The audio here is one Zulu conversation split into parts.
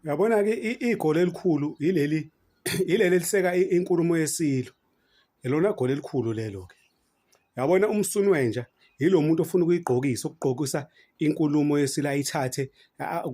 Yabona ke igoli elikhulu yileli yileli eliseka inkulumo yesilo. Elona goli elikhulu lelo ke. Yabona umsunwenja yilo muntu ofuna ukugqokisa inkulumo yesilo ayithathe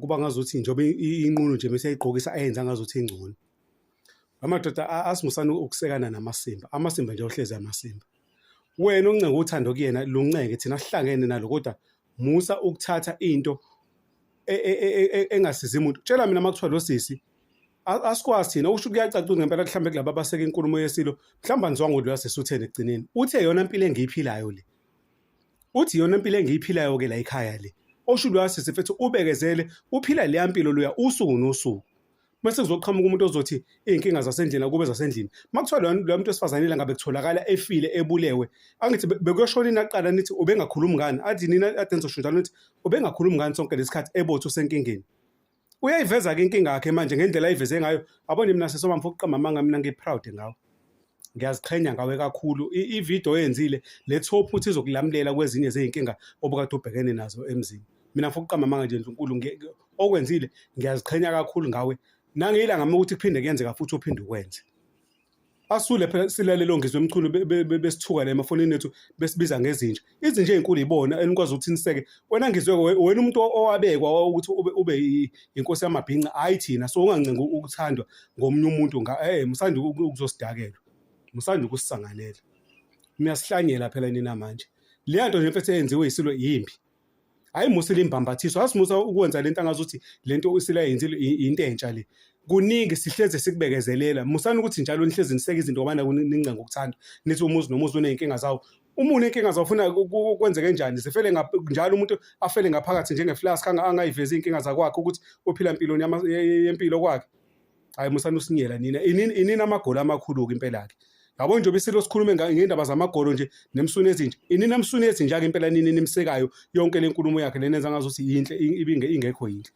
kuba ngazuthi njobe inqunu nje bese ayigqokisa ayenza ngazuthi ingcono. Amadoda asimusana ukusekana namasimba. Amasimba nje ohlezi amasimba. Wena uncenga uthando kuyena lunceke thina sihlangene nalo kodwa musa ukuthatha into engasiza umuntu. Tshela mina makuthiwa lo sisi asikwazi thina usho kuyacaca ngempela mhlambe kulabo abaseka inkulumo yesilo mhlamba nizwangu lo yasesuthene egcineni. Uthe yona impilo engiyiphilayo le. Uthi yona impilo engiyiphilayo ke la ekhaya le. Osho lo yasisi mfethu ubekezele uphila le yampilo loya usuku nosuku. Mase kuzoqhamuka umuntu ozothi inkinga zasendlini kube zasendlini. Makuthiwa lo muntu esifazanile ngabe kutholakala efile ebulewe. Angithi bekuyoshona inaqala nithi ubengakhulumi ngani. Athi nina ade nizosho njalo nithi ubengakhulumi ngani sonke lesikhathi ebotho senkingeni. Uyayiveza ke inkinga yakhe manje ngendlela ayiveze ngayo. Abone mina sesoma mfo kuqamba amanga mina ngiproud ngawo. Ngiyaziqhenya ngawe kakhulu. Ivideo oyenzile le top uthi izokulamulela kwezinye zezinkinga obukade ubhekene nazo emzini. Mina mfo kuqamba amanga nje uNkulunkulu okwenzile ngiyaziqhenya kakhulu ngawe. Nangiyila ngama ukuthi kuphinde kuyenzeka futhi uphinde ukwenze. Asule phela silalelo ngizwe emchulo besithuka la emafonini ethu besibiza ngezinja. Izinja ezinkulu izibona enikwazi ukuthi niseke. Wena ngizwe wena umuntu owabekwa ukuthi ube inkosi yamabhinqa hayi thina so ungancenga ukuthandwa ngomunye umuntu musandi ukuzosidakela. Musandi ukusisangalela. Niyasihlanyela phela nina manje. Le nto nje mfethu eyenziwe isilo yimbi. Hayi musile imbambathiso asimusa ukwenza lento angazuthi lento usila yenzile into entsha le kuningi sihleze sikubekezelela musana ukuthi njalo nihlezi niseka izinto ngobana nincenga ukuthanda nithi umuzi nomuzi uneyinkinga zawo umuntu inkinga zawufuna ukwenze kanjani sifele njalo umuntu afele ngaphakathi njengeflask angayivezi inkinga zakwakhe ukuthi uphila impilo yempilo kwakhe. Hayi musana usinyela nina inina amagoli amakhulu ke impela ke. Yabo nje besilo sikhulume ngendaba zamagolo nje nemsuni ezinje. Inina emsuni ezinje ke impela nini nimsekayo yonke lenkulumo yakhe lenenza ngazuthi yinhle ingekho yinhle.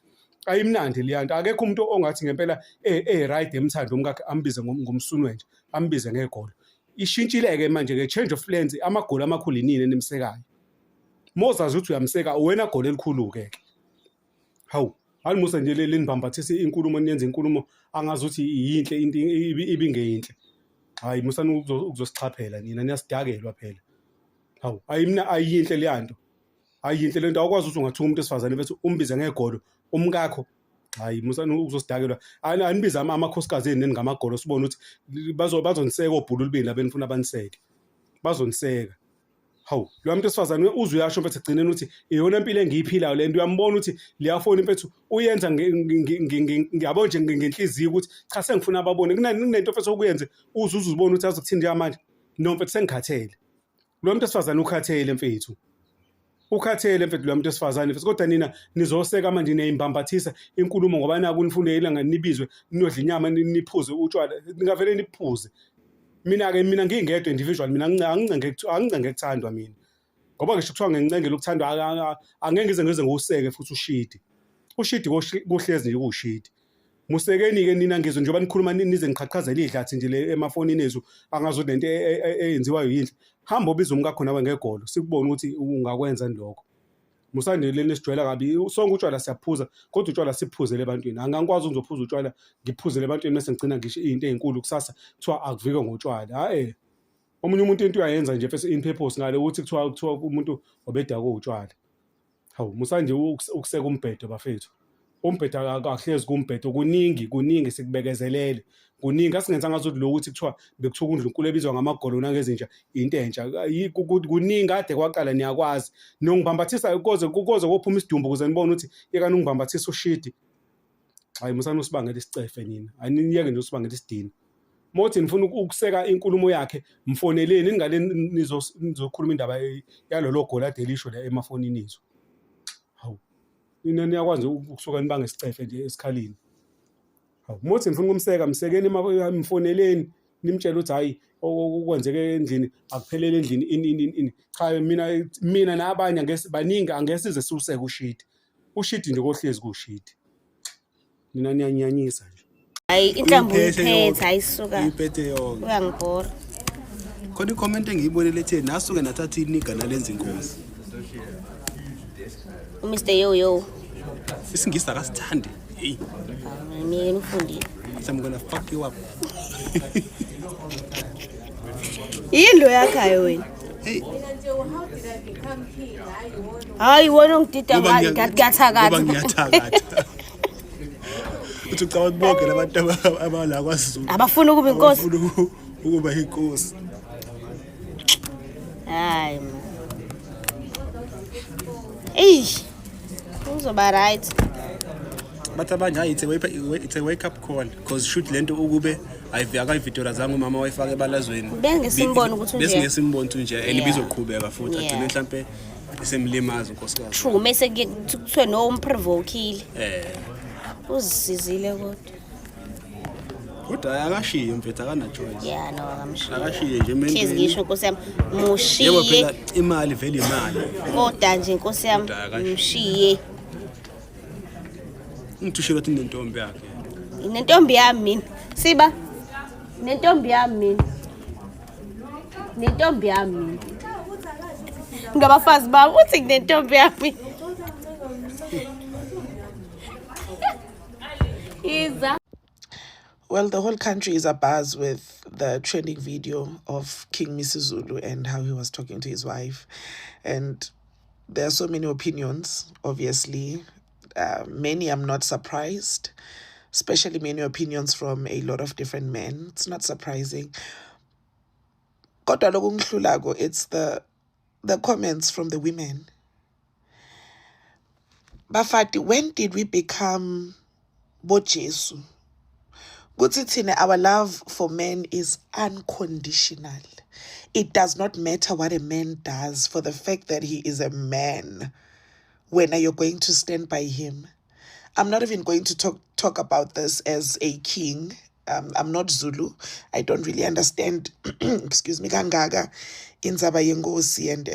Ayimnandi liyanto akekho umuntu ongathi ngempela right emthando umkakhe ambize ngomsuni nje ambize ngegolo. Ishintshile ke manje ke change of plans amagolo amakhulu inini nimsekayo. Mozazi uthi uyamseka wena golo elikhulu ke. Hawu alimusa nje lenibambathisa inkulumo niyenza inkulumo angazuthi yinhle into ibingeyinhle. Hayi musana ukuzosichaphela nina niyasidakelwa phela. Hawu ayimina ayinhle leyanto. Ayinhle lento awukwazi ukuthi ungathuka umuntu esifazane bese umbize ngegolo umkakho. Hayi musana ukuzosidakelwa. Anibiza amakhosikazi enini ngamagolo sibone ukuthi bazoniseka obhulu libini labenifuna abaniseke. Bazoniseka. Hawu lo muntu esifazane uzwe uyasho mfethu egcineni uthi iyona impilo engiyiphilayo lento uyambona ukuthi liyafona mfethu uyenza ngiyabona nje ngenhliziyo ukuthi cha sengifuna ababone kunento mfethu okuyenze uzubona ukuthi azokuthini njengamanje no mfethu sengikhathele lo muntu esifazane ukhathele mfethu ukhathele mfethu lo muntu esifazane mfethu kodwa nina nizoseka manje neyimbambathisa inkulumo ngoba naku nifunde ilanga nibizwe ninodla inyama niphuze utshwala ningavele niphuze. Mina ngingedwa individual mina angicenge ngekuthandwa mina ngoba ngisho kuthiwa ngincengela ukuthandwa angeke ngize ngoseke futhi ushidi kuhlezi nje kushidi musekeni ke nina ngizwe njengoba nikhuluma nize ngiqhaqhazela idlathi nje le emafonini ezu angazo lento eyenziwayo yinhle hamba ubiza umkakho nawe ngegolo sikubona ukuthi ungakwenza lokho musandile nesijwayela kabi sonke utshwala siyaphuza kodwa utshwala siphuzele ebantwini angangikwazi ukuzophuza utshwala ngiphuzele ebantwini bese ngicina ngisho izinto ezinkulu kusasa kuthiwa akuvike ngotshwala hayi omunye umuntu into uyayenza nje first in purpose ngale ukuthi kuthiwa umuntu obeda kutshwala. Hawu musanje ukuseka umbhedo bafethu umbhedo akahlezi kumbhedo kuningi sikubekezelele kuningi asingenza ngazothi lo ukuthi kuthiwa bekuthiwa uNdlunkulu ebizwa ngamagolo nangezinja into entsha kuningi ade kwaqala niyakwazi nongibambathisa koze kophuma isidumbu ukuze nibone ukuthi yeka nongibambathisa ushidi. Hayi musana usibangela isicefe nina aniniyeke nje usibangela isidini mothi nifuna ukuseka inkulumo yakhe mfoneleni ningale nizokhuluma indaba yalolo golo ade lisho la emafonini ethu. Hawu nina niyakwazi ukusuka nibange isicefe nje esikhaleni. Hawu mothi nifuna ukumseka msekeni emfoneleni nimtshela ukuthi hayi okwenzeke endlini akuphelele endlini ini cha mina nabanye baningi angesize siuseke ushidi nje kohlezi kushidi mina niyanyanyisa nje hayi inhlamvu iphethe ayisuka iphethe yonke uyangibhora khona icomment engiyibonile ethi nasuke nathatha iniga nalenza inkosi uMr Yo isingisi akasithandi Hey, Mina ufundile. I'm gonna fuck you up. Yindlu yakhayo wena. Hey, Hayi wona ungidida ngoba ngathakatha. ngiyathakatha. Uthi ucabanga bonke labantu abala kwaZulu. Abafuna ukuba inkosi. Abafuna ukuba inkosi. Hayi man. Uzoba right. But abanye hayi it's a wake up call because shoot lento ukube akayivideo zangu mama wayifaka ebalazweni. Bengesimbona ukuthi nje. Besingesimbona ukuthi nje and Yeah. ibizoqhubeka futhi agcine mhlambe isemlimaza unkosikazi. True, mase kuthiwe no umprovokile. Uzisizile kodwa. Kodwa akashiye mfethu akana choice. Yeah, no akamshiya. Akashiye nje Kids mentally. ngisho Nkosi yami, Yebo mushiye. phela imali vele imali. Kodwa nje Nkosi yami, mushiye. Ngithushela ukuthi nentombi yakhe. Nentombi yami mina. Siba. Nentombi yami mina. Nentombi yami mina. Ngabafazi bami uthi nentombi yami. Iza. Well, the whole country is abuzz with the trending video of King Misuzulu and how he was talking to his wife. And there are so many opinions, obviously. Many I'm not surprised, especially many opinions from a lot of different men. It's not surprising. Kodwa lokhu ngihlulako, it's the comments from the women. Bafati, when did we become bojesu? Kuthi thina, our love for men is unconditional. It does not matter what a man does for the fact that he is a man. When are you going to stand by him? I'm not even going to talk about this as a king. I'm not Zulu. I don't really understand, excuse me, kangaka indzaba yenkosi and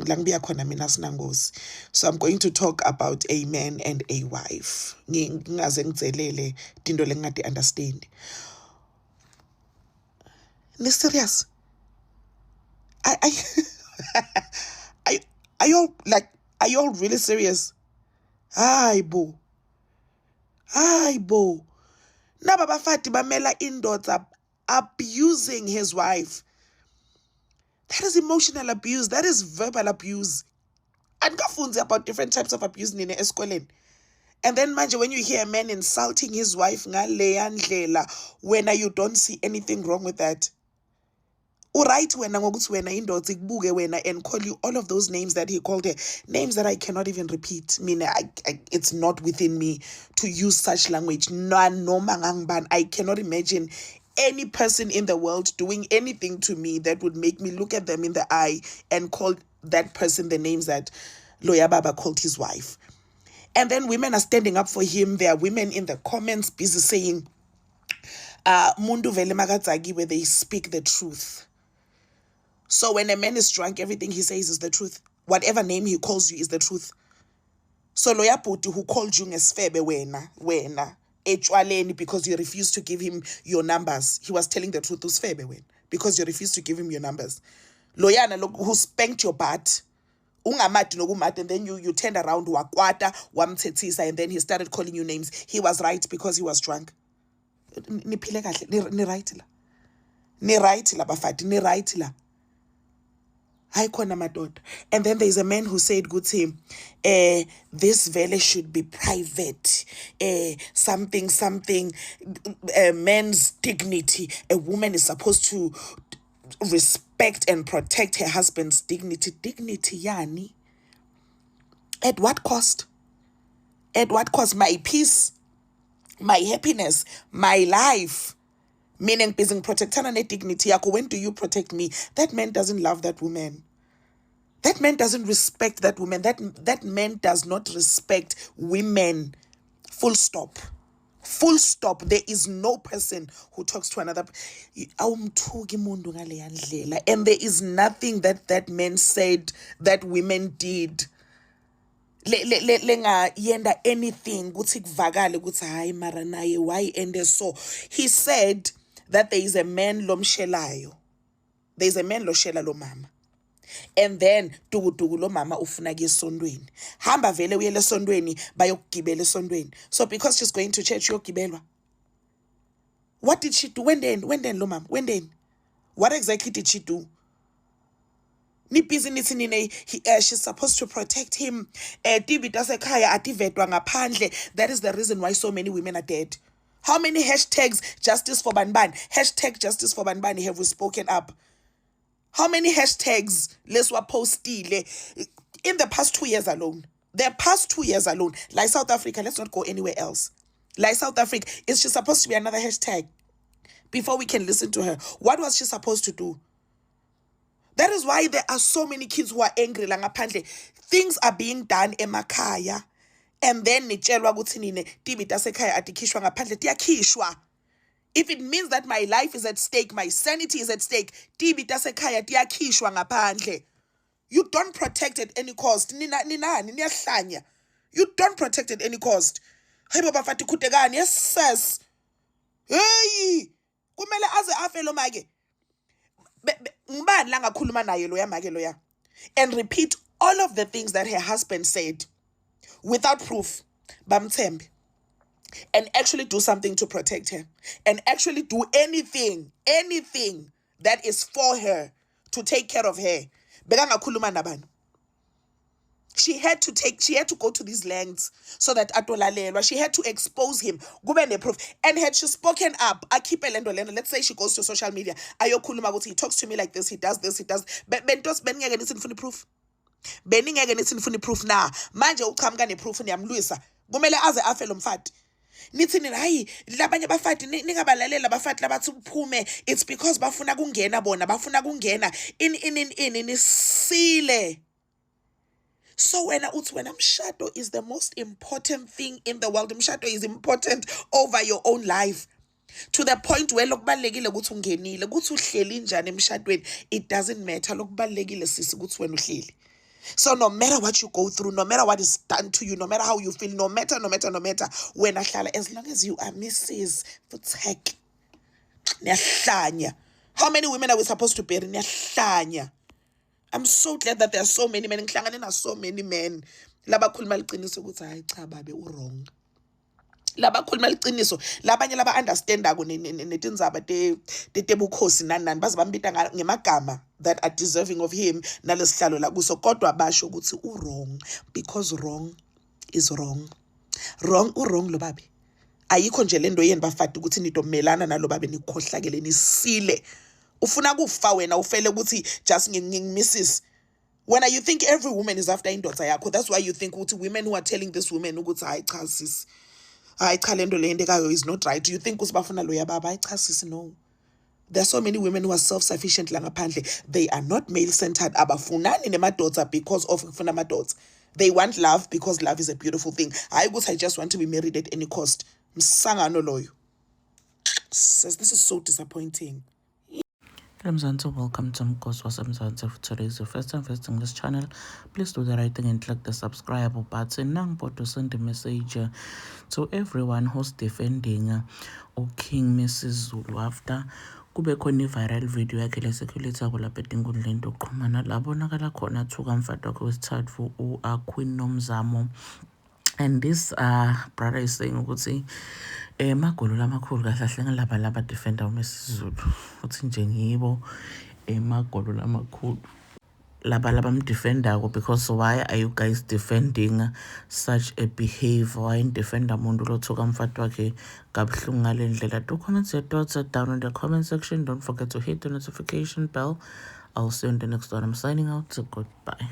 langibiya khona mina sinangosi. So I'm going to talk about a man and a wife. Ngingaze ngitselele tinto lengingati understand. Ni serious? Are you all really serious? Hayi bo. Naba bafati bamela indoda abusing his wife. That is emotional abuse. That is verbal abuse. Andikafunzi about different types of abuse nini eskoleni. And then manje when you hear a man insulting his wife ngaleya ndlela, when you don't see anything wrong with that. Uright wena ngokuthi wena indoda ikubuke wena and call you all of those names that he called her, names that I cannot even repeat. It's not within me to use such language. I cannot imagine any person in the world doing anything to me that would make me look at them in the eye and call that person the names that Lawyer Baba called his wife. And then women are standing up for him. There are women in the comments busy saying, Mundu vele makadzaki, where they speak the truth. So when a man is drunk, everything he says is the truth. Whatever name he calls you is the truth. So Lawyer Puti, who called you ngesfebe wena, echwaleni, because you refused to give him your numbers. He was telling the truth, usfebe wena, because you refused to give him your numbers. Loyana, who spanked your butt, ungamati nokumati, and then you turned around, wakwata, wamthetisa, and then he started calling you names. He was right because he was drunk. Niphile kahle, ni right la. Ni right la bafati, ni right la. And then there's a man who said, good to him, this vele should be private. Something, man's dignity. A woman is supposed to respect and protect her husband's dignity. Dignity, yani. At what cost? At what cost? My peace, my happiness, my life. Meaning, being protected and dignity. When do you protect me? That man doesn't love that woman. That man doesn't respect that woman. That man does not respect women. Full stop. Full stop. There is no person who talks to another. And there is nothing that man said that women did. Lenga yenda anything. Why ende so? He said that there is a man lomshelayo. There is a man loshela lo mama. And then tukutuku lo mama ufuna kuya esondweni. Hamba vele uyele esondweni bayokugibela esondweni. So because she's going to church uyogibelwa. What did she do? When then lo mama? When then? What exactly did she do? She's supposed to protect him. That is the reason why so many women are dead. How many hashtags justice for Banban, hashtag justice for Banban have we spoken up? How many hashtags leswa postile in the past 2 years alone? Like South Africa, let's not go anywhere else. Like South Africa, is she supposed to be another hashtag before we can listen to her? What was she supposed to do? That is why there are so many kids who are angry. Things are being done emakhaya, and then nitshelwa ukuthi nine tibi tasekhaya atikhishwa ngaphandle tiyakhishwa. If it means that my life is at stake, my sanity is at stake, tibi tasekhaya tiyakhishwa ngaphandle. You don't protect at any cost. Niyahlanya. You don't protect at any cost. Hey baba fati kutegani, yes sis. Hey, kumele aze afe lo make. And repeat all of the things that her husband said without proof, bamthembe, and actually do something to protect her, and actually do anything that is for her, to take care of her. She had to go to these lengths so that atolalelwa. She had to expose him. Proof. And had she spoken up, let's say she goes to social media, he talks to me like this, he does this, he does. Bentos beningeke nisinifuni proof. Beningeke nisinifuni proof na. Manje uqhamuka neproof niyamlwisa. Kumele aze afe lo mfati. Nithi nina hayi labanye abafati ningabalalela abafati labathi uphume, it's because bafuna kungena in sile. So when mshado is the most important thing in the world, mshado is important over your own life. To the point where lokubalekile ukuthi ungenile, ukuthi uhleli njani emshadweni, it doesn't matter. Lokubalekile sisi ukuthi wena uhleli. So no matter what you go through, no matter what is done to you, no matter how you feel, no matter, when ahlala, as long as you are Mrs. Futek, niyahlanya. How many women are we supposed to bury? Niyahlanya. I'm so glad that there are so many men. Ngihlangane na so many men. Labakhuluma liqiniso ukuthi hayi cha babe wrong. Labakhuluma liqiniso. Labanye laba understandako netindzaba tebukhosi nani baze bambita ngemagama that are deserving of him nalesihlalo la kuso, kodwa basho ukuthi wrong, because wrong is wrong. Wrong lo babe. Ayikho nje lento yeni bafati ukuthi nitomelana nalo babe nikhohlakele nisile. Ufuna kufa wena ufele ukuthi just Mrs. When you think every woman is after indodza yakho, that's why you think ukuthi women who are telling this woman ukuthi hayi cha sis, hayi cha lento le endekayo is not right, you think ukuthi bafuna loya baba? Hayi cha sis, no. There are so many women who are self-sufficient la ngaphandle. They are not male-centered. Abafunani nemadodza because of kufuna amadodza. They want love because love is a beautiful thing. Hayi ukuthi I just want to be married at any cost. Msangano loyo. Says this is so disappointing. Mzansi, welcome to Mkhosi waseMzansi. If today is your first time visiting this channel, please do the right thing and click the subscribe button. Nangbo to send a message to everyone who's defending King Mrs. Zulu after kube khona viral video yakhe leseculator kulapha enkundleni yokuxhumana labonakala khona thuka umfati wakhe wesithathu uQueen Nomzamo. And this brother is saying ukuthi magolo lamakhulu kahle kahle laba defender uMrs Zulu uthi nje ngibo magolo lamakhulu laba mdefender because why are you guys defending such a behavior? Why defend umuntu lothuka umfati wakhe kabuhlungu ngale ndlela? Do comment your thoughts down in the comment section. Don't forget to hit the notification bell. I'll see you in the next one. I'm signing out. So goodbye.